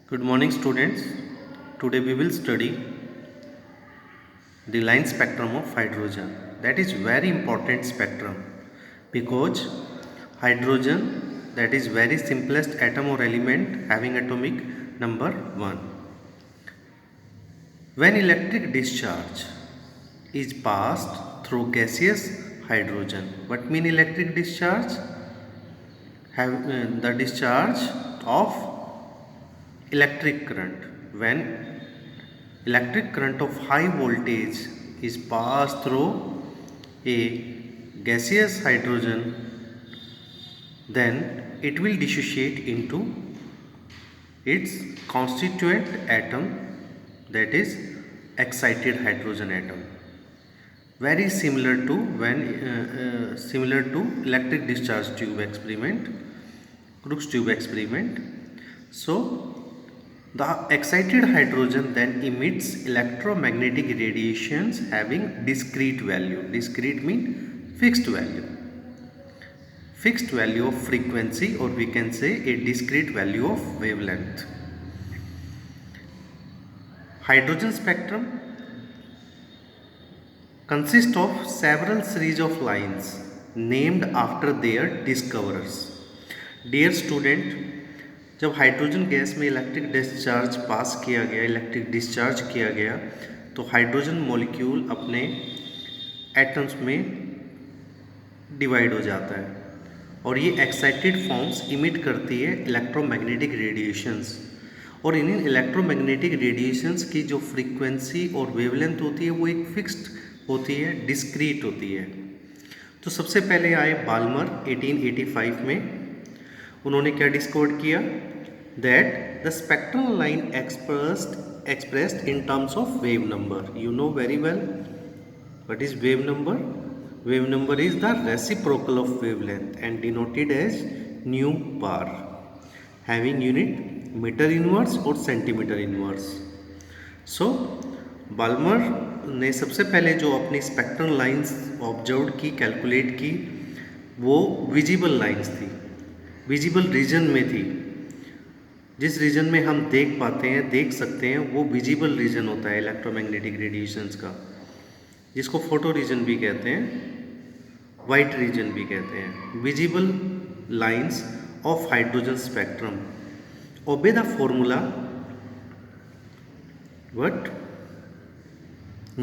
Good morning, students. Today we will study the line spectrum of hydrogen. That is very important spectrum because hydrogen, that is very simplest atom or element having atomic number 1. When electric discharge is passed through gaseous hydrogen, what mean electric discharge? The discharge of electric current. When electric current of high voltage is passed through a gaseous hydrogen, then it will dissociate into its constituent atom, that is excited hydrogen atom. Very similar to similar to electric discharge tube experiment, Crookes tube experiment. So the excited hydrogen then emits electromagnetic radiations having discrete value. Discrete means fixed value. Fixed value of frequency, or we can say a discrete value of wavelength. Hydrogen spectrum consists of several series of lines named after their discoverers. Dear student, जब hydrogen gas में electric discharge पास किया गया, electric discharge किया गया, तो hydrogen molecule अपने atoms में divide हो जाता है और ये एक्साइटेड फॉर्म्स इमिट करती है इलेक्ट्रोमैग्नेटिक रेडिएशंस। और इन इलेक्ट्रोमैग्नेटिक रेडिएशंस की जो फ्रीक्वेंसी और वेवलेंथ होती है वो एक फिक्स्ड होती है, डिस्क्रीट होती है। तो सबसे पहले आए बाल्मर 1885 में। उन्होंने क्या डिस्कवर किया? That the spectral line expressed in terms of wave number. You know very well what is wave number. Wave number is the reciprocal of wavelength and denoted as nu bar, having unit metre inverse और centimetre inverse. So Balmer ने सबसे पहले जो अपनी spectral lines observe की, calculate की, वो visible lines थी, विजिबल रीजन में थी। जिस रीजन में हम देख पाते हैं, देख सकते हैं, वो विजिबल रीजन होता है इलेक्ट्रोमैग्नेटिक रेडिएशंस का, जिसको फोटो रीजन भी कहते हैं, वाइट रीजन भी कहते हैं। Visible lines of hydrogen spectrum obey the formula what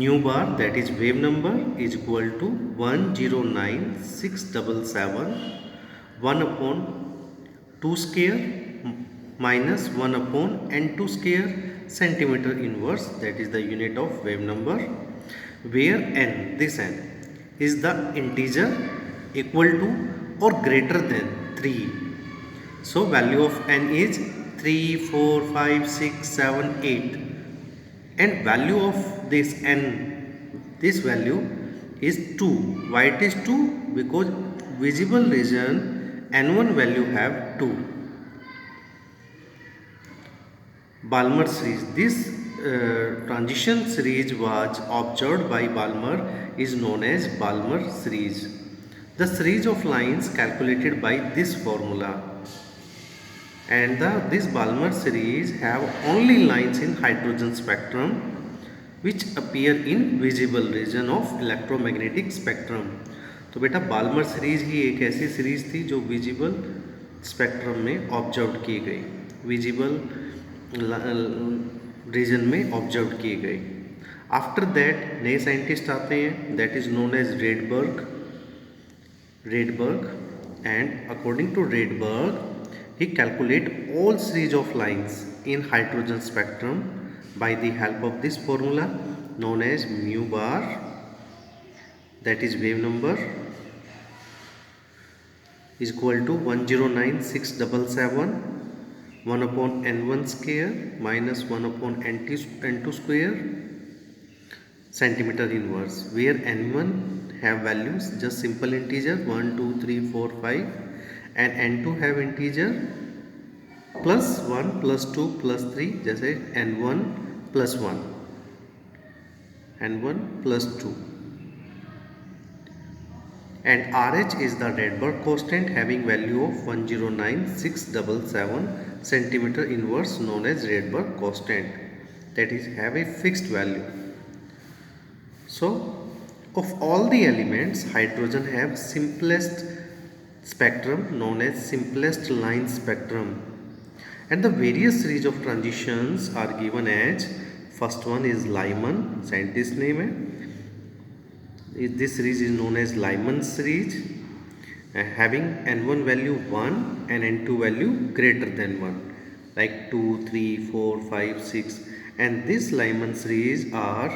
nu bar, that is wave number, is equal to 109677 1 upon 2 square minus 1 upon n2 square centimeter inverse, that is the unit of wave number, where n, this n is the integer equal to or greater than 3. So value of n is 3, 4, 5, 6, 7, 8, and value of this n, this value is 2. Why it is 2? Because visible region n1 value have 2. Balmer series. This transition series was observed by Balmer is known as Balmer series. The series of lines calculated by this formula. And this Balmer series have only lines in hydrogen spectrum which appear in visible region of electromagnetic spectrum. तो बेटा Balmer series ही एक ऐसी series थी जो visible spectrum में observe की गई, visible region में ऑब्जर्व की गई। आफ्टर दैट नए साइंटिस्ट आते हैं, that is known as Rydberg, and according to Rydberg he calculate all series of lines in hydrogen spectrum by the help of this formula known as mu bar, that is wave number, is equal to 109677 1 upon n1 square minus 1 upon n2 square centimeter inverse, where n1 have values just simple integer 1 2 3 4 5 and n2 have integer plus 1 plus 2 plus 3, जैसे n1 plus 1, n1 plus 2, and RH is the Rydberg constant having value of 109677 centimeter inverse known as Rydberg constant, that is have a fixed value. So of all the elements, hydrogen have simplest spectrum known as simplest line spectrum, and the various series of transitions are given as, first one is Lyman, scientist name है. This series is known as Lyman series, having n1 value 1 and n2 value greater than 1, like 2, 3, 4, 5, 6, and this Lyman series are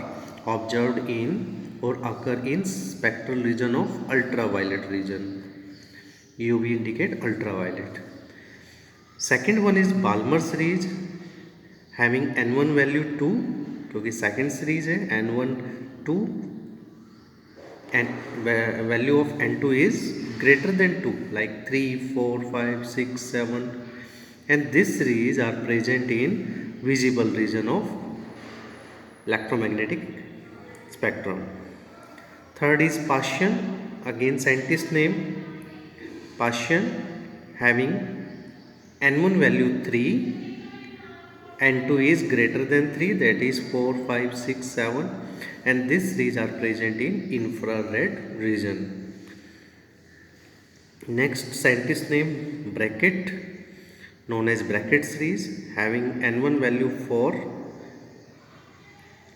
observed in or occur in spectral region of ultraviolet region. UV indicate ultraviolet. Second one is Balmer series, having n1 value 2, क्योंकि second series है, n1 2 and value of n2 is greater than 2, like 3, 4, 5, 6, 7, and this series are present in visible region of electromagnetic spectrum. Third is Paschen, again scientist name Paschen, having n1 value 3, n2 is greater than 3, that is 4, 5, 6, 7, and this series are present in infrared region. Next scientist name Brackett, known as Brackett series, having n1 value 4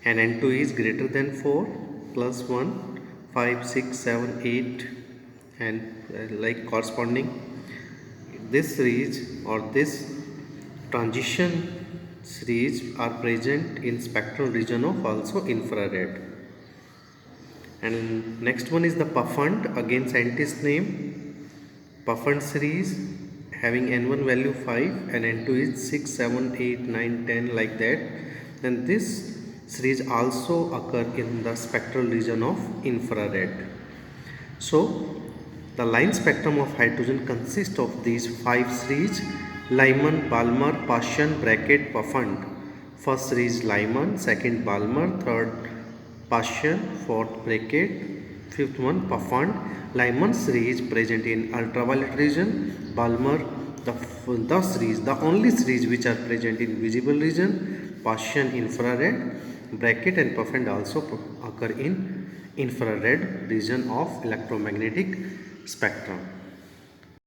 and n2 is greater than 4 plus 1, 5, 6, 7, 8, and like corresponding this series or this transition series are present in spectral region of also infrared. And next one is the Puffant, again scientist name Puffant series, having n1 value 5 and n2 is 6, 7, 8, 9, 10, like that. Then this series also occur in the spectral region of infrared. So the line spectrum of hydrogen consists of these 5 series: Lyman, Balmer, Paschen, Brackett, Puffant. First series Lyman, second Balmer, third Paschen, fourth Brackett, fifth one Puffant. Lyman series present in ultraviolet region, Balmer the series, the only series which are present in visible region, Paschen infrared, Brackett and Puffant also occur in infrared region of electromagnetic spectrum.